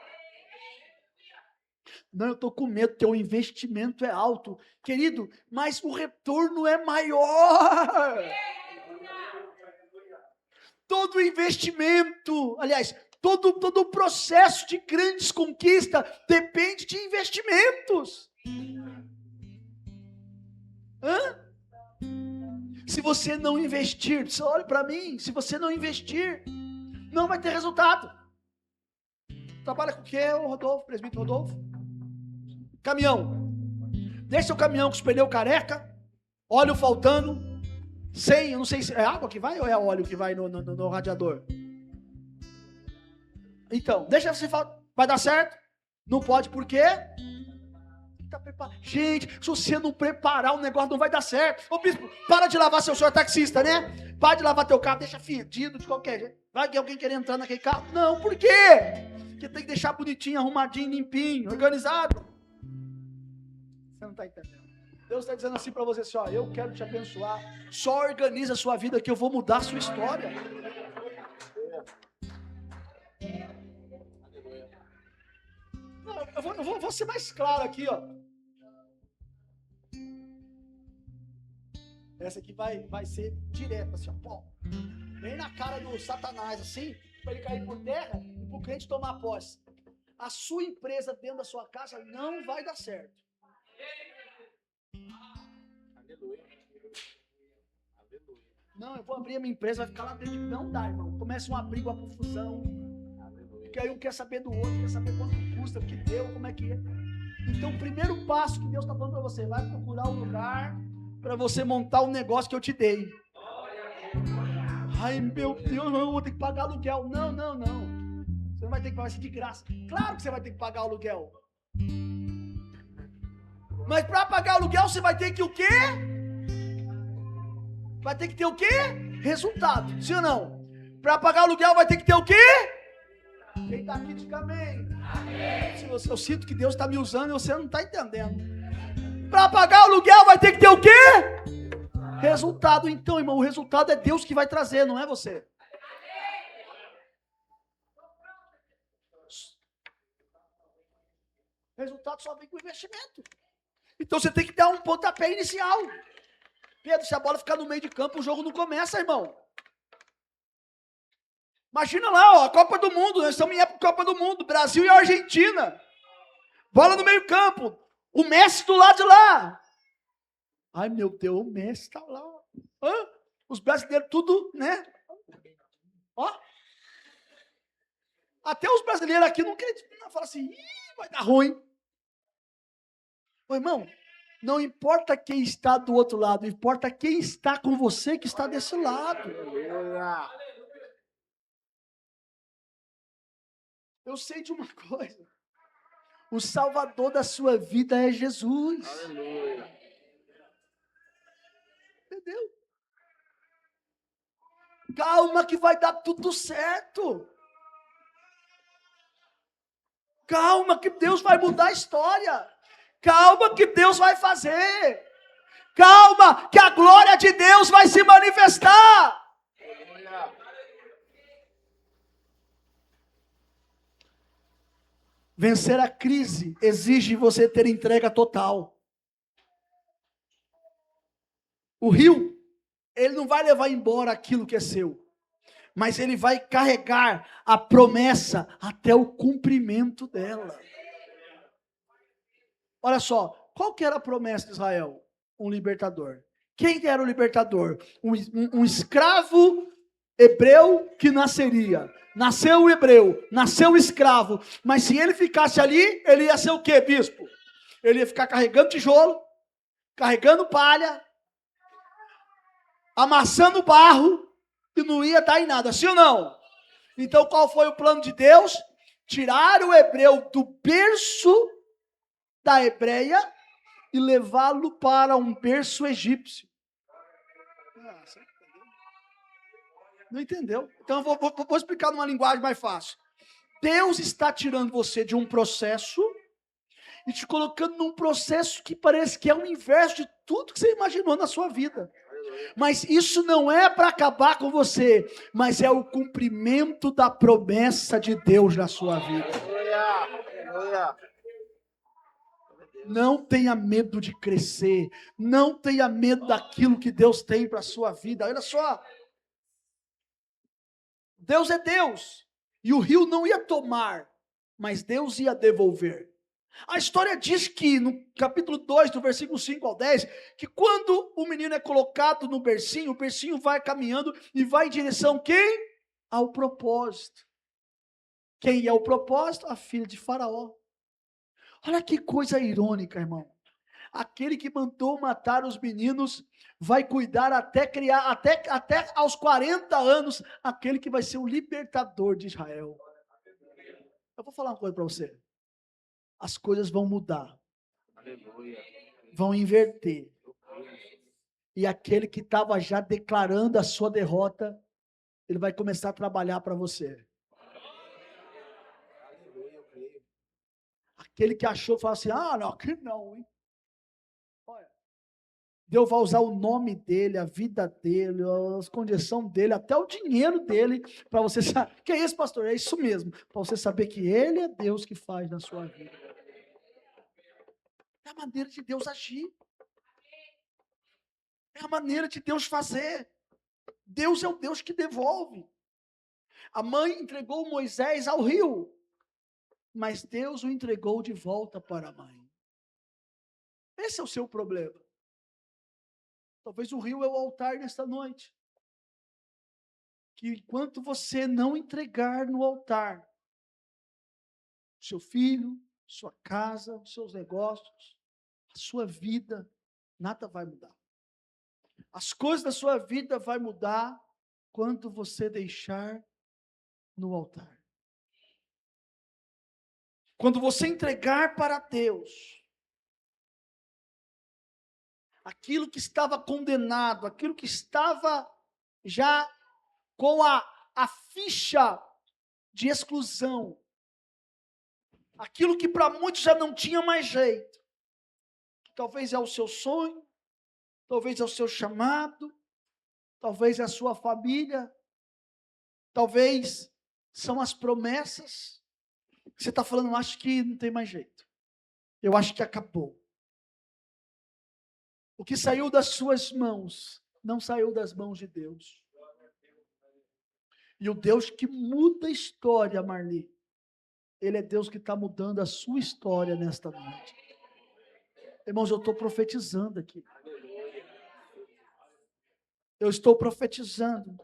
Não, eu estou com medo, teu investimento é alto. Querido, mas o retorno é maior. Todo investimento, aliás, todo o processo de grandes conquistas depende de investimentos. Se você não investir, você olha para mim, se você não investir, não vai ter resultado. Trabalha com o quê, Rodolfo, presbítero Rodolfo? Caminhão. Deixa o caminhão com os pneus careca, óleo faltando, eu não sei se é água que vai ou é óleo que vai no radiador. Então, deixa você falar, vai dar certo? Não pode, por quê? Tá preparado. Gente, se você não preparar o negócio, não vai dar certo. Ô bispo, para de lavar, seu senhor taxista, né? Para de lavar teu carro, deixa fedido de qualquer jeito. Vai que alguém querer entrar naquele carro? Não, por quê? Porque tem que deixar bonitinho, arrumadinho, limpinho, organizado. Você não está entendendo. Deus está dizendo assim para você, assim, eu quero te abençoar. Só organiza a sua vida que eu vou mudar a sua história. Não, eu vou ser mais claro aqui, Essa aqui vai ser direto, assim, bem na cara do Satanás, assim, para ele cair por terra e para o crente tomar posse. A sua empresa dentro da sua casa não vai dar certo. Aleluia. Não, eu vou abrir a minha empresa, vai ficar lá dentro. Não dá, irmão. Começa uma briga, uma confusão. Porque aí um quer saber do outro, quer saber quanto custa, o que deu, como é que é. Então, o primeiro passo que Deus está falando para você, vai procurar um lugar para você montar um negócio que eu te dei. Ai, meu Deus, eu vou ter que pagar aluguel. Não. Você não vai ter que pagar isso de graça. Claro que você vai ter que pagar aluguel. Mas para pagar aluguel, você vai ter que o quê? Vai ter que ter o quê? Resultado, sim ou não? Para pagar aluguel, vai ter que ter o quê? Quem está aqui, diga amém. Eu sinto que Deus está me usando e você não está entendendo. Para pagar o aluguel vai ter que ter o quê? Resultado. Então, irmão, o resultado é Deus que vai trazer, não é você. O resultado só vem com investimento. Então você tem que dar um pontapé inicial. Pedro, se a bola ficar no meio de campo, o jogo não começa, irmão. Imagina lá, a Copa do Mundo, nós estamos em época de Copa do Mundo, Brasil e Argentina. Bola no meio campo, o Messi do lado de lá. Ai, meu Deus, o Messi está lá. Os brasileiros tudo, né? Até os brasileiros aqui não acreditam, falam assim, vai dar ruim. Ô, irmão, não importa quem está do outro lado, importa quem está com você que está desse lado. Eu sei de uma coisa. O Salvador da sua vida é Jesus. Aleluia. Entendeu? Calma que vai dar tudo certo. Calma que Deus vai mudar a história. Calma que Deus vai fazer. Calma que a glória de Deus vai se manifestar. Vencer a crise exige você ter entrega total. O rio, ele não vai levar embora aquilo que é seu, mas ele vai carregar a promessa até o cumprimento dela. Olha só, qual que era a promessa de Israel? Um libertador. Quem era o libertador? Um escravo hebreu que nasceria. Nasceu o hebreu, nasceu o escravo, mas se ele ficasse ali, ele ia ser o quê, bispo? Ele ia ficar carregando tijolo, carregando palha, amassando barro, e não ia dar em nada, sim ou não? Então qual foi o plano de Deus? Tirar o hebreu do berço da Hebreia e levá-lo para um berço egípcio. Não entendeu? Então eu vou explicar numa linguagem mais fácil. Deus está tirando você de um processo e te colocando num processo que parece que é o inverso de tudo que você imaginou na sua vida. Mas isso não é para acabar com você, mas é o cumprimento da promessa de Deus na sua vida. Não tenha medo de crescer, não tenha medo daquilo que Deus tem para a sua vida. Olha só, Deus é Deus, e o rio não ia tomar, mas Deus ia devolver. A história diz que, no capítulo 2, do versículo 5 ao 10, que quando o menino é colocado no bercinho, o bercinho vai caminhando e vai em direção quem? Ao propósito. Quem é o propósito? A filha de Faraó. Olha que coisa irônica, irmão. Aquele que mandou matar os meninos vai cuidar até criar, até aos 40 anos, aquele que vai ser o libertador de Israel. Eu vou falar uma coisa para você. As coisas vão mudar. Vão inverter. E aquele que estava já declarando a sua derrota, ele vai começar a trabalhar para você. Aquele que achou, falou assim, não, aqui não, hein? Olha, Deus vai usar o nome dele, a vida dele, a condição dele, até o dinheiro dele, para você saber. Que é isso, pastor? É isso mesmo. Para você saber que ele é Deus que faz na sua vida. É a maneira de Deus agir. É a maneira de Deus fazer. Deus é o Deus que devolve. A mãe entregou Moisés ao rio, mas Deus o entregou de volta para a mãe. Esse é o seu problema. Talvez o rio é o altar nesta noite. Que enquanto você não entregar no altar seu filho, sua casa, seus negócios, a sua vida, nada vai mudar. As coisas da sua vida vai mudar quando você deixar no altar. Quando você entregar para Deus aquilo que estava condenado, aquilo que estava já com a ficha de exclusão, aquilo que para muitos já não tinha mais jeito, talvez é o seu sonho, talvez é o seu chamado, talvez é a sua família, talvez são as promessas. Você está falando, acho que não tem mais jeito, eu acho que acabou. O que saiu das suas mãos, não saiu das mãos de Deus. E o Deus que muda a história, Marli, Ele é Deus que está mudando a sua história nesta noite. Irmãos, eu estou profetizando aqui. Eu estou profetizando.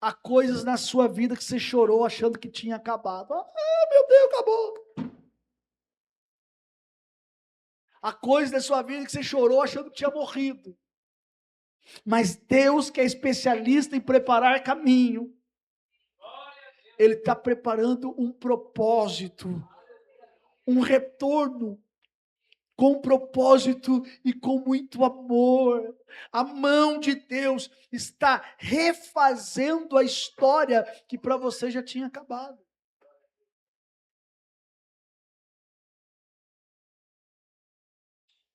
Há coisas na sua vida que você chorou achando que tinha acabado. Meu Deus, acabou. Há coisas na sua vida que você chorou achando que tinha morrido. Mas Deus, que é especialista em preparar caminho, Ele está preparando um propósito, um retorno com propósito e com muito amor. A mão de Deus está refazendo a história que para você já tinha acabado.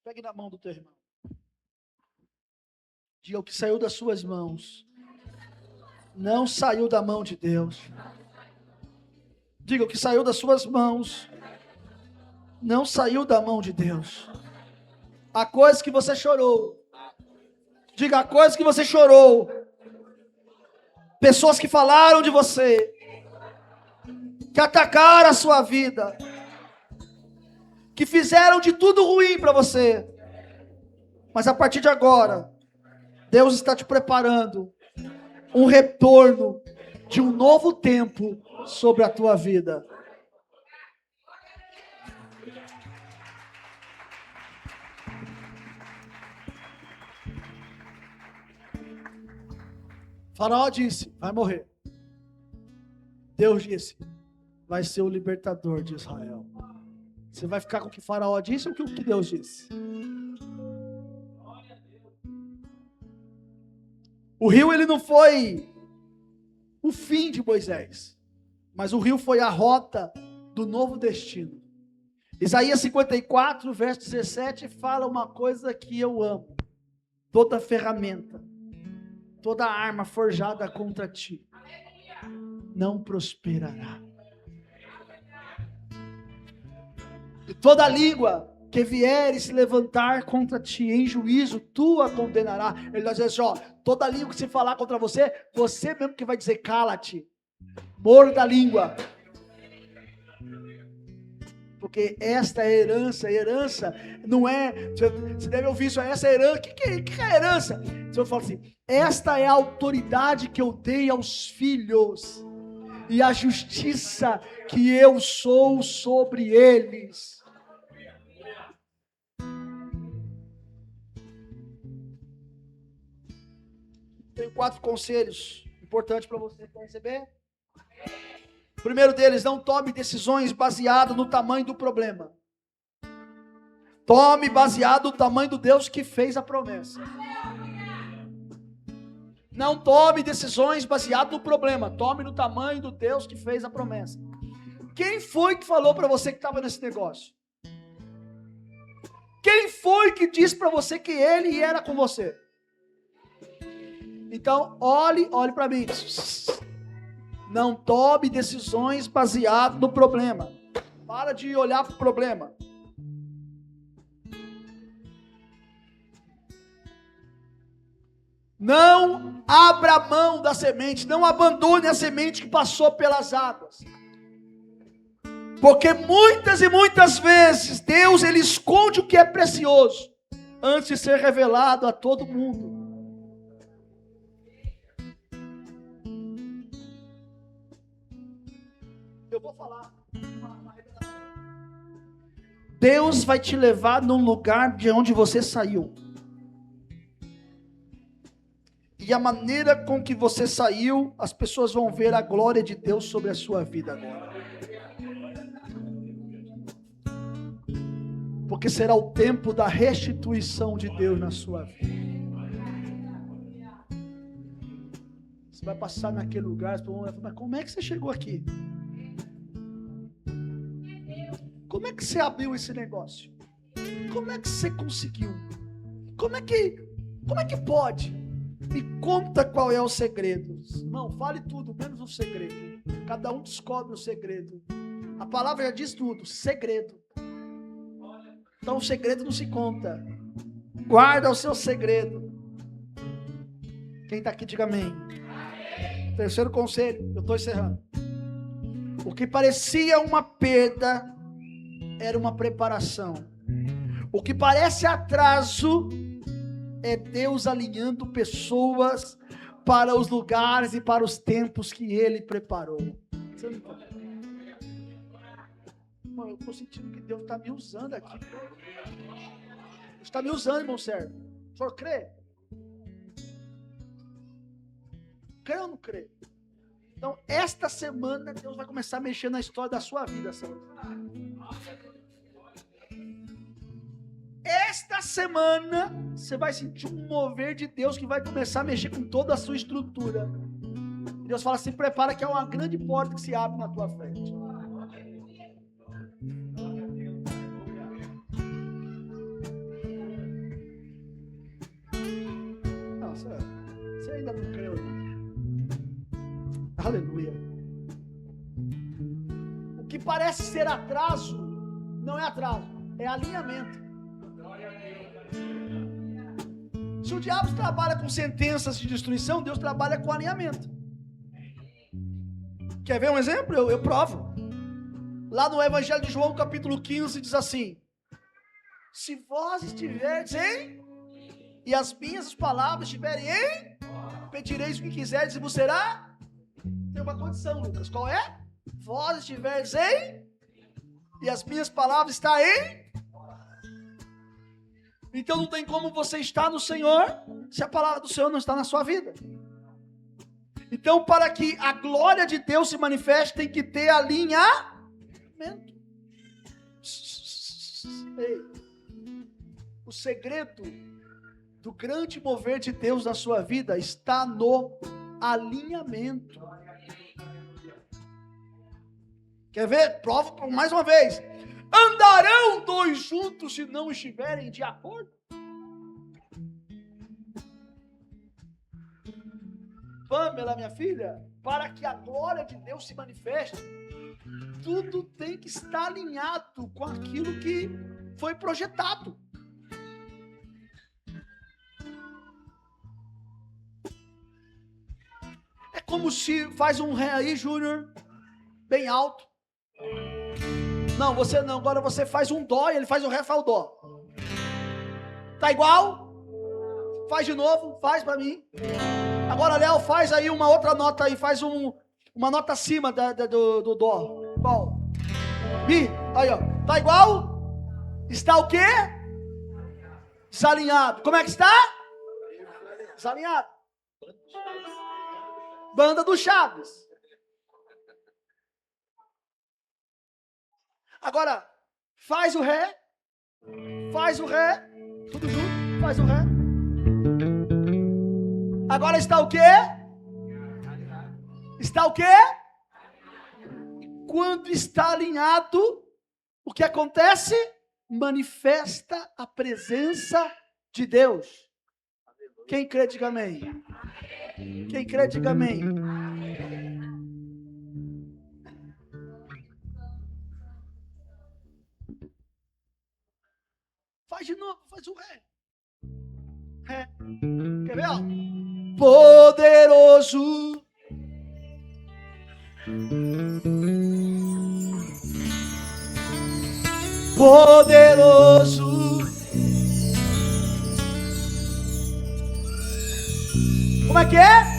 Pegue na mão do teu irmão. Diga: o que saiu das suas mãos não saiu da mão de Deus. Diga: o que saiu das suas mãos não saiu da mão de Deus. A coisa que você chorou. Diga: a coisa que você chorou. Pessoas que falaram de você, que atacaram a sua vida, que fizeram de tudo ruim para você. Mas a partir de agora, Deus está te preparando um retorno de um novo tempo sobre a tua vida. Faraó disse: vai morrer. Deus disse: vai ser o libertador de Israel. Você vai ficar com o que Faraó disse ou com o que Deus disse? O rio, ele não foi o fim de Moisés, mas o rio foi a rota do novo destino. Isaías 54, verso 17, fala uma coisa que eu amo: toda ferramenta, toda arma forjada contra ti não prosperará, e toda língua que vier se levantar contra ti em juízo, tu a condenará. Ele vai dizer assim: ó, toda língua que se falar contra você, você mesmo que vai dizer cala-te, morda a língua. Porque esta é herança. Herança não é, você deve ouvir isso, essa é herança. O que é herança? Você fala assim: esta é a autoridade que eu dei aos filhos, e a justiça que eu sou sobre eles. Tenho 4 conselhos importantes para você. Quer receber? O primeiro deles: não tome decisões baseadas no tamanho do problema. Tome baseado no tamanho do Deus que fez a promessa. Não tome decisões baseadas no problema. Tome no tamanho do Deus que fez a promessa. Quem foi que falou para você que estava nesse negócio? Quem foi que disse para você que ele era com você? Então, olhe para mim. Não tome decisões baseadas no problema. Para de olhar para o problema. Não abra mão da semente. Não abandone a semente que passou pelas águas. Porque muitas e muitas vezes Deus, ele esconde o que é precioso antes de ser revelado a todo mundo. Eu vou falar. Deus vai te levar num lugar de onde você saiu. E a maneira com que você saiu, as pessoas vão ver a glória de Deus sobre a sua vida agora. Porque será o tempo da restituição de Deus na sua vida. Você vai passar naquele lugar, mas como é que você chegou aqui? Como é que você abriu esse negócio? Como é que você conseguiu? Como é que pode? Me conta qual é o segredo. Não, fale tudo, menos o segredo. Cada um descobre o segredo. A palavra já diz tudo, segredo. Então o segredo não se conta. Guarda o seu segredo. Quem está aqui, diga amém. Terceiro conselho, eu estou encerrando. O que parecia uma perda era uma preparação. O que parece atraso é Deus alinhando pessoas para os lugares e para os tempos que Ele preparou. Você não está? Irmão, eu estou sentindo que Deus está me usando aqui. Deus está me usando, irmão Sérgio. O senhor crê? Crê ou não crê? Então, esta semana, Deus vai começar a mexer na história da sua vida, Sérgio. esta semana, você vai sentir um mover de Deus que vai começar a mexer com toda a sua estrutura. Deus fala assim, prepara que é uma grande porta que se abre na tua frente. Não, você ainda não creu. Aleluia. O que parece ser atraso, não é atraso, é alinhamento. Se o diabo trabalha com sentenças de destruição, Deus trabalha com alinhamento. Quer ver um exemplo? Eu provo. Lá no Evangelho de João, capítulo 15, diz assim: se vós estiverdes em, e as minhas palavras estiverem em, pedireis o que quiserdes e vos será. Tem uma condição, Lucas, qual é? Vós estiverdes em, e as minhas palavras estão em. Então não tem como você estar no Senhor, se a palavra do Senhor não está na sua vida. Então, para que a glória de Deus se manifeste, tem que ter alinhamento. Ei, o segredo do grande mover de Deus na sua vida está no alinhamento. Quer ver? Prova mais uma vez. Andarão dois juntos se não estiverem de acordo? Pamela, minha filha, para que a glória de Deus se manifeste, tudo tem que estar alinhado com aquilo que foi projetado. É como se faz um ré aí, Júnior, bem alto. Não, você não, agora você faz um dó e ele faz o ré, faz o dó. Tá igual? Faz de novo, faz para mim. Agora, Léo, faz aí uma outra nota aí, faz uma nota acima do dó. Qual? Mi, aí ó, tá igual? Está o quê? Desalinhado. Como é que está? Desalinhado. Banda do Chaves. Agora, faz o ré, tudo junto, faz o ré. Agora está o quê? Está o quê? Quando está alinhado, o que acontece? Manifesta a presença de Deus. Quem crê, diga amém. Quem crê, diga amém. Faz de novo, faz o ré. Ré. Quer ver, ó? Poderoso. Poderoso. Como é que é?